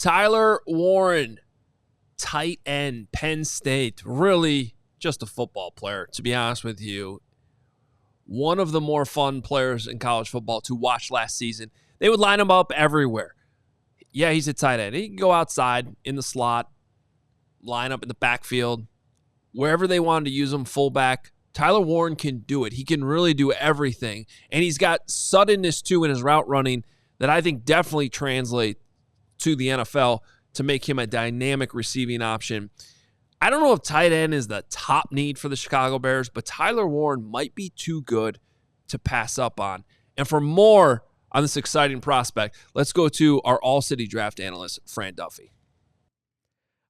Tyler Warren, tight end, Penn State. Really just a football player, to be honest with you. One of the more fun players in college football to watch last season. They would line him up everywhere. Yeah, he's a tight end. He can go outside in the slot, line up in the backfield, wherever they wanted to use him, fullback. Tyler Warren can do it. He can really do everything. And he's got suddenness, too, in his route running that I think definitely translate to the NFL to make him a dynamic receiving option. I don't know if tight end is the top need for the Chicago Bears, but Tyler Warren might be too good to pass up on. And for more on this exciting prospect, let's go to our All-City draft analyst, Fran Duffy.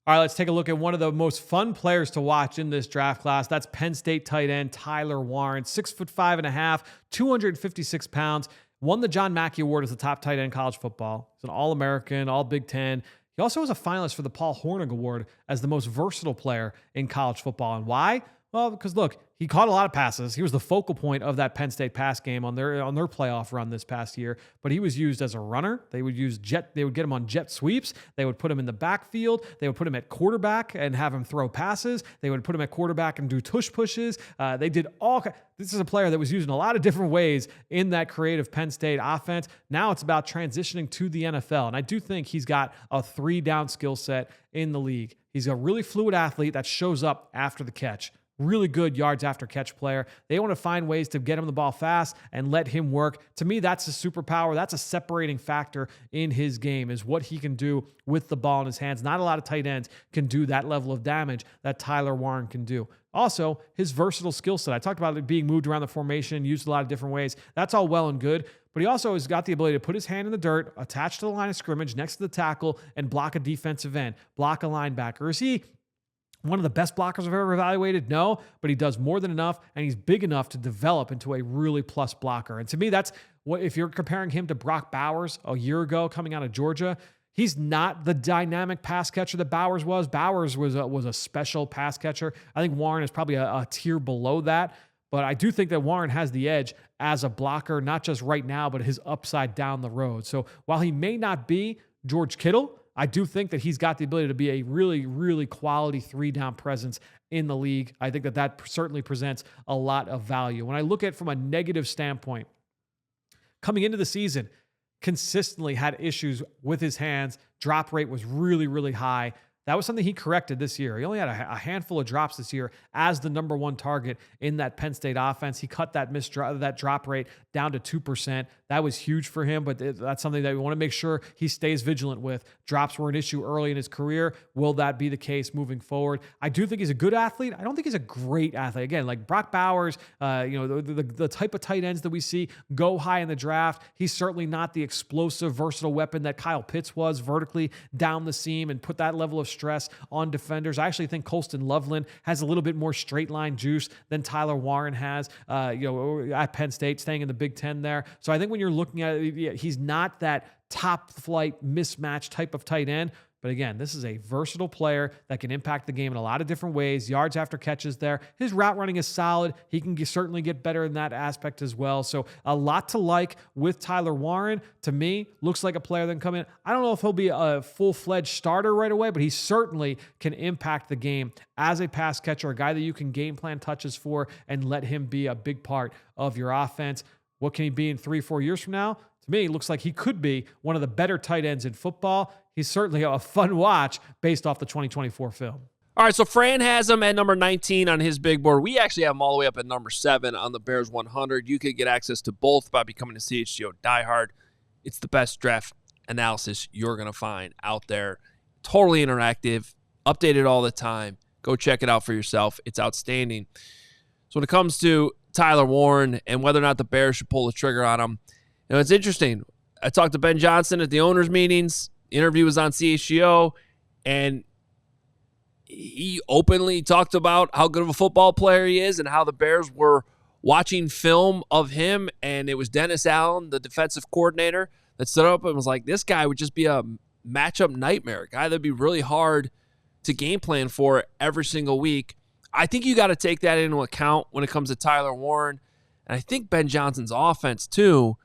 All right, let's take a look at one of the most fun players to watch in this draft class. That's Penn State tight end Tyler Warren, 6'5.5", 256 pounds. Won the John Mackey Award as the top tight end in college football. He's an All-American, All-Big Ten. He also was a finalist for the Paul Hornung Award as the most versatile player in college football. And why? Well, because look, he caught a lot of passes. He was the focal point of that Penn State pass game on their playoff run this past year. But he was used as a runner. They would get him on jet sweeps. They would put him in the backfield. They would put him at quarterback and have him throw passes. They would put him at quarterback and do tush pushes. They did all. This is a player that was used in a lot of different ways in that creative Penn State offense. Now it's about transitioning to the NFL. And I do think he's got a 3-down skill set in the league. He's a really fluid athlete that shows up after the catch. Really good yards after catch player. They want to find ways to get him the ball fast and let him work. To me, that's a superpower. That's a separating factor in his game, is what he can do with the ball in his hands. Not a lot of tight ends can do that level of damage that Tyler Warren can do. Also, his versatile skill set. I talked about it being moved around the formation, used a lot of different ways. That's all well and good. But he also has got the ability to put his hand in the dirt, attach to the line of scrimmage next to the tackle, and block a defensive end, block a linebacker. Is he one of the best blockers I've ever evaluated? No, but he does more than enough, and he's big enough to develop into a really plus blocker. And to me, that's what, if you're comparing him to Brock Bowers a year ago coming out of Georgia, he's not the dynamic pass catcher that Bowers was. Bowers was a special pass catcher. I think Warren is probably a tier below that, but I do think that Warren has the edge as a blocker, not just right now, but his upside down the road. So while he may not be George Kittle, I do think that he's got the ability to be a really, really quality 3-down presence in the league. I think that certainly presents a lot of value. When I look at it from a negative standpoint, coming into the season, consistently had issues with his hands. Drop rate was really, really high. That was something he corrected this year. He only had a handful of drops this year as the number one target in that Penn State offense. He cut that drop rate down to 2%. That was huge for him, but that's something that we want to make sure he stays vigilant with. Drops were an issue early in his career. Will that be the case moving forward? I do think he's a good athlete. I don't think he's a great athlete. Again, like Brock Bowers, the type of tight ends that we see go high in the draft. He's certainly not the explosive, versatile weapon that Kyle Pitts was, vertically down the seam and put that level of stress on defenders. I actually think Colston Loveland has a little bit more straight line juice than Tyler Warren has, at Penn State, staying in the Big Ten there. So I think when you're looking at it, he's not that top flight mismatch type of tight end. But again, this is a versatile player that can impact the game in a lot of different ways. Yards after catches there. His route running is solid. He can certainly get better in that aspect as well. So a lot to like with Tyler Warren. To me, looks like a player that can come in. I don't know if he'll be a full-fledged starter right away, but he certainly can impact the game as a pass catcher, a guy that you can game plan touches for and let him be a big part of your offense. What can he be in 3-4 years from now? To me, it looks like he could be one of the better tight ends in football. He's certainly a fun watch based off the 2024 film. All right, so Fran has him at number 19 on his big board. We actually have him all the way up at number 7 on the Bears 100. You could get access to both by becoming a CHGO diehard. It's the best draft analysis you're going to find out there. Totally interactive, updated all the time. Go check it out for yourself. It's outstanding. So when it comes to Tyler Warren and whether or not the Bears should pull the trigger on him, it's interesting. I talked to Ben Johnson at the owners' meetings. The interview was on CHGO, and he openly talked about how good of a football player he is and how the Bears were watching film of him, and it was Dennis Allen, the defensive coordinator, that stood up and was like, this guy would just be a matchup nightmare, a guy that'd be really hard to game plan for every single week. I think you got to take that into account when it comes to Tyler Warren, and I think Ben Johnson's offense too,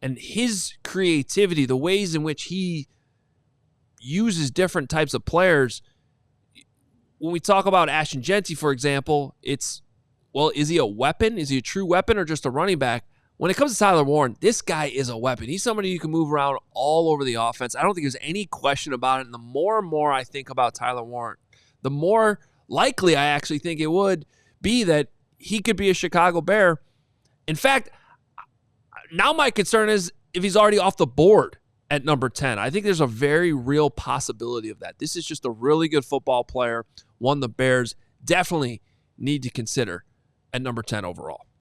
and his creativity, the ways in which he uses different types of players. When we talk about Ashton Genty, for example, it's, well, is he a weapon? Is he a true weapon or just a running back? When it comes to Tyler Warren, this guy is a weapon. He's somebody you can move around all over the offense. I don't think there's any question about it. And the more and more I think about Tyler Warren, the more likely I actually think it would be that he could be a Chicago Bear. In fact, now my concern is if he's already off the board at number 10. I think there's a very real possibility of that. This is just a really good football player, one the Bears definitely need to consider at number 10 overall.